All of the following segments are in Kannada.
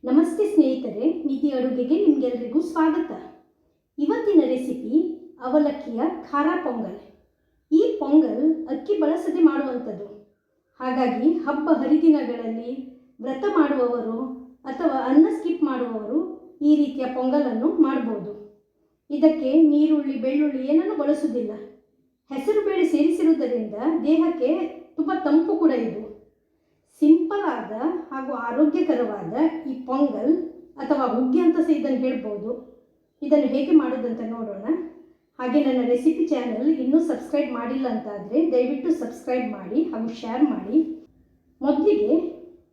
ನಮಸ್ತೆ ಸ್ನೇಹಿತರೆ, ನಿಧಿ ಅಡುಗೆಗೆ ನಿಮಗೆಲ್ಲರಿಗೂ ಸ್ವಾಗತ. ಇವತ್ತಿನ ರೆಸಿಪಿ ಅವಲಕ್ಕಿಯ ಖಾರ ಪೊಂಗಲ್. ಈ ಪೊಂಗಲ್ ಅಕ್ಕಿ ಬಳಸದೆ ಮಾಡುವಂಥದ್ದು. ಹಾಗಾಗಿ ಹಬ್ಬ ಹರಿದಿನಗಳಲ್ಲಿ ವ್ರತ ಮಾಡುವವರು ಅಥವಾ ಅನ್ನ ಸ್ಕಿಪ್ ಮಾಡುವವರು ಈ ರೀತಿಯ ಪೊಂಗಲನ್ನು ಮಾಡ್ಬೋದು. ಇದಕ್ಕೆ ನೀರುಳ್ಳಿ ಬೆಳ್ಳುಳ್ಳಿ ಏನನ್ನು ಬಳಸುವುದಿಲ್ಲ. ಹೆಸರುಬೇಳೆ ಸೇರಿಸಿರುವುದರಿಂದ ದೇಹಕ್ಕೆ ತುಂಬ ತಂಪು ಕೂಡ ಇದು. ಸಿಂಪಲ್ ಆದ ಹಾಗೂ ಆರೋಗ್ಯಕರವಾದ ಈ ಪೊಂಗಲ್ ಅಥವಾ ಹುಗ್ಗಿ ಅಂತ ಸಹ ಇದನ್ನು ಹೇಳ್ಬೋದು. ಇದನ್ನು ಹೇಗೆ ಮಾಡೋದಂತ ನೋಡೋಣ. ಹಾಗೆ ನನ್ನ ರೆಸಿಪಿ ಚಾನಲ್ ಇನ್ನೂ ಸಬ್ಸ್ಕ್ರೈಬ್ ಮಾಡಿಲ್ಲ ಅಂತಾದರೆ ದಯವಿಟ್ಟು ಸಬ್ಸ್ಕ್ರೈಬ್ ಮಾಡಿ ಹಾಗೂ ಶೇರ್ ಮಾಡಿ. ಮೊದಲಿಗೆ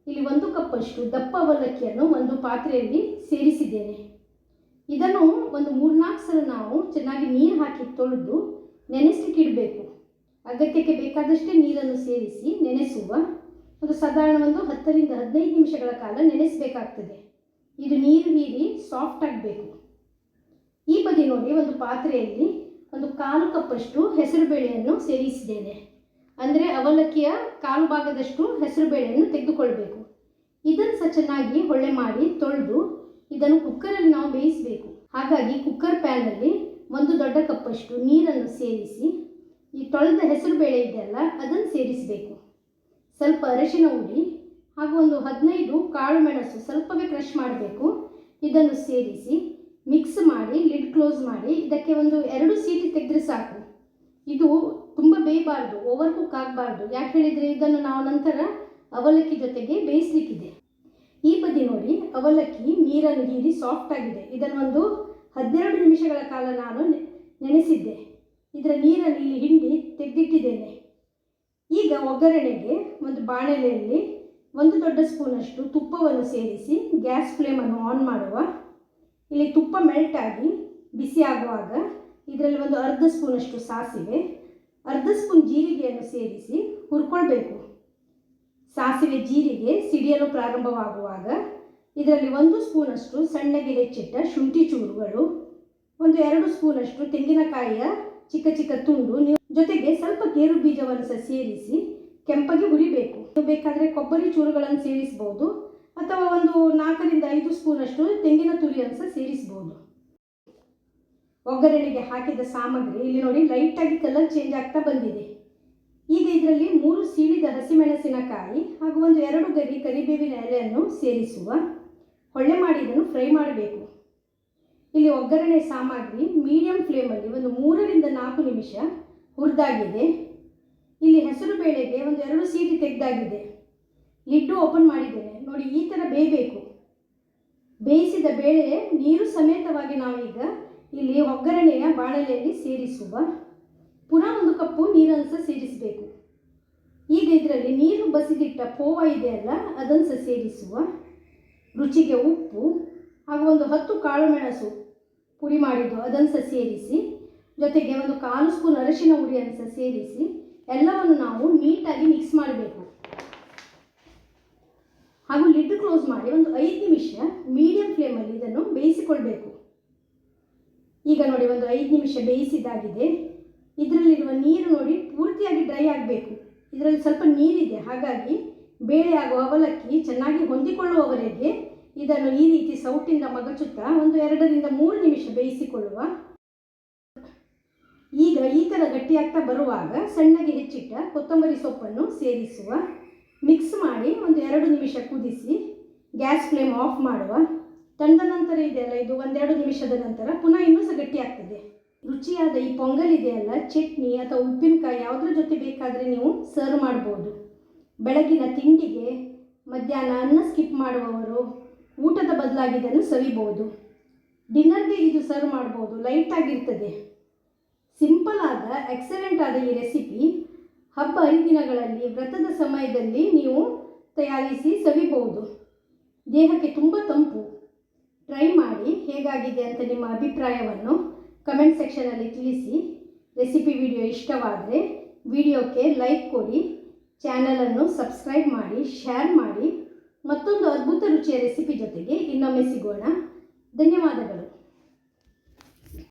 ಇಲ್ಲಿ 1 ಕಪ್ಪಷ್ಟು ದಪ್ಪ ಅವಲಕ್ಕಿಯನ್ನು ಒಂದು ಪಾತ್ರೆಯಲ್ಲಿ ಸೇರಿಸಿದ್ದೇನೆ. ಇದನ್ನು ಒಂದು 3-4 ಸಲ ನಾವು ಚೆನ್ನಾಗಿ ನೀರು ಹಾಕಿ ತೊಳೆದು ನೆನೆಸಲಿಕ್ಕೆ ಇಡಬೇಕು. ಅಗತ್ಯಕ್ಕೆ ಬೇಕಾದಷ್ಟೇ ನೀರನ್ನು ಸೇರಿಸಿ ನೆನೆಸುವ. ಅದು ಸಾಧಾರಣ 10 ರಿಂದ 15 ನಿಮಿಷಗಳ ಕಾಲ ನೆನೆಸಬೇಕಾಗ್ತದೆ. ಇದು ನೀರು ಹೀರಿ ಸಾಫ್ಟ್ ಆಗಬೇಕು. ಈ ಬದಿ ನೋಡಿ, ಒಂದು ಪಾತ್ರೆಯಲ್ಲಿ 1/4 ಕಪ್ಪಷ್ಟು ಹೆಸರುಬೇಳೆಯನ್ನು ಸೇರಿಸಿದ್ದೇನೆ. ಅಂದರೆ ಅವಲಕ್ಕಿಯ 1/4 ಭಾಗದಷ್ಟು ಹೆಸರುಬೇಳೆಯನ್ನು ತೆಗೆದುಕೊಳ್ಬೇಕು. ಇದನ್ನು ಸಹ ಚೆನ್ನಾಗಿ ಹೊಳೆ ಮಾಡಿ ತೊಳೆದು ಇದನ್ನು ಕುಕ್ಕರಲ್ಲಿ ನಾವು ಬೇಯಿಸಬೇಕು. ಹಾಗಾಗಿ ಕುಕ್ಕರ್ ಪ್ಯಾನಲ್ಲಿ 1 ದೊಡ್ಡ ಕಪ್ಪಷ್ಟು ನೀರನ್ನು ಸೇರಿಸಿ ಈ ತೊಳೆದ ಹೆಸರುಬೇಳೆ ಇದೆಯಲ್ಲ ಅದನ್ನು ಸೇರಿಸಬೇಕು. ಸ್ವಲ್ಪ ಅರಿಶಿನ ಹುಡಿ ಹಾಗೂ 15 ಕಾಳು ಮೆಣಸು ಸ್ವಲ್ಪವೇ ಕ್ರಷ್ ಮಾಡಬೇಕು. ಇದನ್ನು ಸೇರಿಸಿ ಮಿಕ್ಸ್ ಮಾಡಿ ಲಿಡ್ ಕ್ಲೋಸ್ ಮಾಡಿ ಇದಕ್ಕೆ 2 ಸೀಟಿ ತೆಗೆದ್ರೆ ಸಾಕು. ಇದು ತುಂಬ ಬೇಯಬಾರ್ದು, ಓವರ್ ಕುಕ್ ಆಗಬಾರ್ದು. ಯಾಕೆ ಹೇಳಿದರೆ ಇದನ್ನು ನಾವು ನಂತರ ಅವಲಕ್ಕಿ ಜೊತೆಗೆ ಬೇಯಿಸಲಿಕ್ಕಿದೆ. ಈ ಬದಿ ನೋಡಿ, ಅವಲಕ್ಕಿ ನೀರನ್ನು ಹೀರಿ ಸಾಫ್ಟ್ ಆಗಿದೆ. ಇದನ್ನು 12 ನಿಮಿಷಗಳ ಕಾಲ ನಾನು ನೆನೆಸಿದ್ದೆ. ಇದರ ನೀರನ್ನು ಇಲ್ಲಿ ಹಿಂಡಿ ತೆಗೆದಿಟ್ಟಿದ್ದೇನೆ. ಈಗ ಒಗ್ಗರಣೆಗೆ ಒಂದು ಬಾಣಲೆಯಲ್ಲಿ 1 ದೊಡ್ಡ ಸ್ಪೂನಷ್ಟು ತುಪ್ಪವನ್ನು ಸೇರಿಸಿ ಗ್ಯಾಸ್ ಫ್ಲೇಮನ್ನು ಆನ್ ಮಾಡುವ. ಇಲ್ಲಿ ತುಪ್ಪ ಮೆಲ್ಟ್ ಆಗಿ ಬಿಸಿ ಆಗುವಾಗ ಇದರಲ್ಲಿ 1/2 ಸ್ಪೂನಷ್ಟು ಸಾಸಿವೆ, 1/2 ಸ್ಪೂನ್ ಜೀರಿಗೆಯನ್ನು ಸೇರಿಸಿ ಹುರ್ಕೊಳ್ಬೇಕು. ಸಾಸಿವೆ ಜೀರಿಗೆ ಸಿಡಿಯಲು ಪ್ರಾರಂಭವಾಗುವಾಗ ಇದರಲ್ಲಿ 1 ಸ್ಪೂನಷ್ಟು ಸಣ್ಣಗೆ ಹೆಚ್ಚಿಟ್ಟ ಶುಂಠಿ ಚೂರುಗಳು, 2 ಸ್ಪೂನಷ್ಟು ತೆಂಗಿನಕಾಯಿಯ ಚಿಕ್ಕ ಚಿಕ್ಕ ತುಂಡು, ಜೊತೆಗೆ ಸ್ವಲ್ಪ ಗೇರು ಬೀಜವನ್ನು ಸಹ ಸೇರಿಸಿ ಕೆಂಪಗೆ ಹುರಿಬೇಕು. ಬೇಕಾದರೆ ಕೊಬ್ಬರಿ ಚೂರುಗಳನ್ನು ಸೇರಿಸಬಹುದು ಅಥವಾ 4 ರಿಂದ 5 ಸ್ಪೂನಷ್ಟು ತೆಂಗಿನ ತುರಿಯನ್ನು ಸಹ ಸೇರಿಸಬಹುದು. ಒಗ್ಗರಣೆಗೆ ಹಾಕಿದ ಸಾಮಗ್ರಿ ಇಲ್ಲಿ ನೋಡಿ ಲೈಟಾಗಿ ಕಲರ್ ಚೇಂಜ್ ಆಗ್ತಾ ಬಂದಿದೆ. ಈಗ ಇದರಲ್ಲಿ 3 ಸೀಳಿದ ಹಸಿಮೆಣಸಿನಕಾಯಿ ಹಾಗೂ 2 ಗರಿ ಕರಿಬೇವಿನ ಎಲೆಯನ್ನು ಸೇರಿಸುವ. ಹೊಳ್ಳೆ ಮಾಡಿ ಇದನ್ನು ಫ್ರೈ ಮಾಡಬೇಕು. ಇಲ್ಲಿ ಒಗ್ಗರಣೆ ಸಾಮಗ್ರಿ ಮೀಡಿಯಂ ಫ್ಲೇಮಲ್ಲಿ 3 ರಿಂದ 4 ನಿಮಿಷ ಹುರಿದಾಗಿದೆ. ಇಲ್ಲಿ ಹೆಸರು ಬೇಳೆಗೆ 2 ಸೀಟಿ ತೆಗೆದಾಗಿದೆ. ಲಿಡ್ಡು ಓಪನ್ ಮಾಡಿದ್ದೇನೆ. ನೋಡಿ, ಈ ಥರ ಬೇಯಬೇಕು. ಬೇಯಿಸಿದ ಬೇಳೆ ನೀರು ಸಮೇತವಾಗಿ ನಾವೀಗ ಇಲ್ಲಿ ಒಗ್ಗರಣೆಯ ಬಾಣಲೆಯಲ್ಲಿ ಸೇರಿಸುವ. ಪುನಃ 1 ಕಪ್ಪು ನೀರನ್ನು ಸಹ ಸೇರಿಸಬೇಕು. ಈಗ ಇದರಲ್ಲಿ ನೀರು ಬಸಿದಿಟ್ಟ ಪೋವ ಇದೆಯಲ್ಲ ಅದನ್ನು ಸಹ ಸೇರಿಸುವ. ರುಚಿಗೆ ಉಪ್ಪು ಹಾಗೂ 10 ಕಾಳು ಮೆಣಸು ಪುಡಿ ಮಾಡಿದ್ದು ಅದನ್ನು ಸಹ ಸೇರಿಸಿ, ಜೊತೆಗೆ 1/4 ಸ್ಪೂನ್ ಅರಿಶಿನ ಹುಡಿಯನ್ನು ಸಹ ಸೇರಿಸಿ ಎಲ್ಲವನ್ನು ನಾವು ನೀಟಾಗಿ ಮಿಕ್ಸ್ ಮಾಡಬೇಕು. ಹಾಗೂ ಲಿಡ್ ಕ್ಲೋಸ್ ಮಾಡಿ 5 ನಿಮಿಷ ಮೀಡಿಯಂ ಫ್ಲೇಮಲ್ಲಿ ಇದನ್ನು ಬೇಯಿಸಿಕೊಳ್ಬೇಕು. ಈಗ ನೋಡಿ, 5 ನಿಮಿಷ ಬೇಯಿಸಿದ್ದಾಗಿದೆ. ಇದರಲ್ಲಿರುವ ನೀರು ನೋಡಿ ಪೂರ್ತಿಯಾಗಿ ಡ್ರೈ ಆಗಬೇಕು. ಇದರಲ್ಲಿ ಸ್ವಲ್ಪ ನೀರಿದೆ, ಹಾಗಾಗಿ ಬೇಳೆ ಹಾಗೂ ಅವಲಕ್ಕಿ ಚೆನ್ನಾಗಿ ಹೊಂದಿಕೊಳ್ಳುವವರೆಗೆ ಇದನ್ನು ಈ ರೀತಿ ಸೌಟಿಂದ ಮಗಚುತ್ತಾ 2 ರಿಂದ 3 ನಿಮಿಷ ಬೇಯಿಸಿಕೊಳ್ಳುವ. ಈಗ ಈ ಥರ ಗಟ್ಟಿಯಾಗ್ತಾ ಬರುವಾಗ ಸಣ್ಣಗೆ ಹೆಚ್ಚಿಟ್ಟ ಕೊತ್ತಂಬರಿ ಸೊಪ್ಪನ್ನು ಸೇರಿಸುವ. ಮಿಕ್ಸ್ ಮಾಡಿ 2 ನಿಮಿಷ ಕುದಿಸಿ ಗ್ಯಾಸ್ ಫ್ಲೇಮ್ ಆಫ್ ಮಾಡುವ. ತಂದ ನಂತರ ಇದೆಯಲ್ಲ, ಇದು 1-2 ನಿಮಿಷದ ನಂತರ ಪುನಃ ಇನ್ನೂ ಸಹ ಗಟ್ಟಿಯಾಗ್ತದೆ. ರುಚಿಯಾದ ಈ ಪೊಂಗಲ್ ಇದೆಯಲ್ಲ, ಚಟ್ನಿ ಅಥವಾ ಉಪ್ಪಿನಕಾಯಿ ಯಾವುದ್ರ ಜೊತೆ ಬೇಕಾದರೆ ನೀವು ಸರ್ವ್ ಮಾಡ್ಬೋದು. ಬೆಳಗಿನ ತಿಂಡಿಗೆ, ಮಧ್ಯಾಹ್ನ ಅನ್ನ ಸ್ಕಿಪ್ ಮಾಡುವವರು ಊಟದ ಬದಲಾಗಿ ಇದನ್ನು ಸವಿಬೋದು. ಡಿನ್ನರ್ಗೆ ಇದು ಸರ್ವ್ ಮಾಡ್ಬೋದು, ಲೈಟಾಗಿರ್ತದೆ. ಸಿಂಪಲ್ ಆದ ಎಕ್ಸಲೆಂಟ್ ಆದ ಈ ರೆಸಿಪಿ ಹಬ್ಬ ಹರಿದಿನಗಳಲ್ಲಿ ವ್ರತದ ಸಮಯದಲ್ಲಿ ನೀವು ತಯಾರಿಸಿ ಸವಿಬಹುದು. ದೇಹಕ್ಕೆ ತುಂಬ ತಂಪು. ಟ್ರೈ ಮಾಡಿ ಹೇಗಾಗಿದೆ ಅಂತ ನಿಮ್ಮ ಅಭಿಪ್ರಾಯವನ್ನು ಕಮೆಂಟ್ ಸೆಕ್ಷನಲ್ಲಿ ತಿಳಿಸಿ. ರೆಸಿಪಿ ವಿಡಿಯೋ ಇಷ್ಟವಾದರೆ ವಿಡಿಯೋಕ್ಕೆ ಲೈಕ್ ಕೊಡಿ, ಚಾನಲನ್ನು ಸಬ್ಸ್ಕ್ರೈಬ್ ಮಾಡಿ, ಶೇರ್ ಮಾಡಿ. ಮತ್ತೊಂದು ಅದ್ಭುತ ರುಚಿಯ ರೆಸಿಪಿ ಜೊತೆಗೆ ಇನ್ನೊಮ್ಮೆ ಸಿಗೋಣ. ಧನ್ಯವಾದಗಳು.